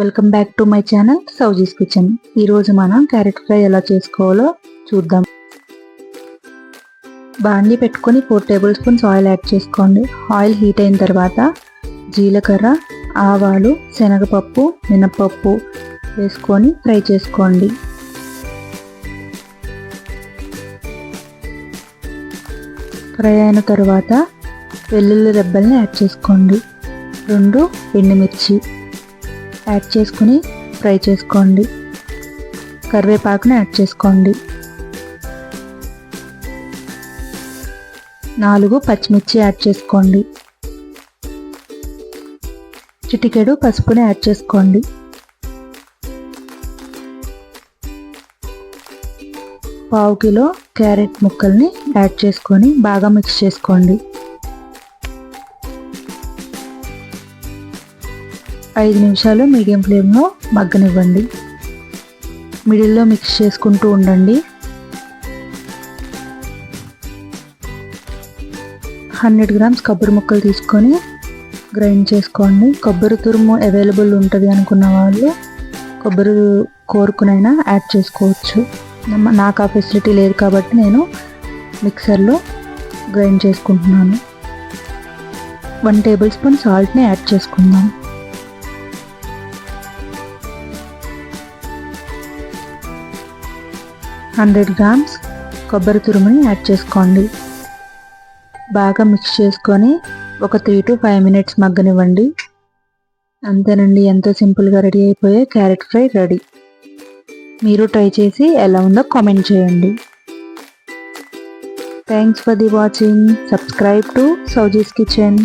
Welcome back to my channel Souji's kitchen. ఈరోజు మనం carrot fry ఎలా చేసుకోవాలో చూద్దాం. బాండి పెట్టుకొని 4 టేబుల్ స్పూన్స్ ఆయిల్ యాడ్ చేసుకోండి. ఆయిల్ హీట్ అయిన తర్వాత జీలకర్ర, ఆవాలు, శనగపప్పు, మినపప్పు వేసుకొని ఫ్రై చేసుకోండి. ఫ్రై అయిన తర్వాత వెల్లుల్లి రెబ్బల్ని యాడ్ చేసుకోండి. 2 ఎండుమిర్చి యాడ్ చేసుకుని ఫ్రై చేసుకోండి. కరివేపాకుని యాడ్ చేసుకోండి. 4 పచ్చిమిర్చి యాడ్ చేసుకోండి. చిటికెడు పసుపుని యాడ్ చేసుకోండి. పావు కిలో క్యారెట్ ముక్కల్ని యాడ్ చేసుకొని బాగా మిక్స్ చేసుకోండి. 5 నిమిషాలు మీడియం ఫ్లేమ్లో మగ్గనివ్వండి. మిడిల్లో మిక్స్ చేసుకుంటూ ఉండండి. 100 గ్రామ్స్ కొబ్బరి ముక్కలు తీసుకొని గ్రైండ్ చేసుకోండి. కొబ్బరి తురుము అవైలబుల్ ఉంటుంది అనుకున్న వాళ్ళు కొబ్బరి కోరుకునైనా యాడ్ చేసుకోవచ్చు. నాకు ఆ ఫెసిలిటీ లేదు కాబట్టి నేను మిక్సర్లో గ్రైండ్ చేసుకుంటున్నాను. 1 టేబుల్ స్పూన్ సాల్ట్ని యాడ్ చేసుకుందాం. 100 గ్రామ్స్ కొబ్బరి తురుముని యాడ్ చేసుకోండి. బాగా మిక్స్ చేసుకొని ఒక 3 to 5 మినిట్స్ మగ్గనివ్వండి. అంతేనండి, ఎంతో సింపుల్గా రెడీ అయిపోయే క్యారెట్ ఫ్రై రెడీ. మీరు ట్రై చేసి ఎలా ఉందో కామెంట్ చేయండి. Thanks for the watching. Subscribe to Souji's kitchen.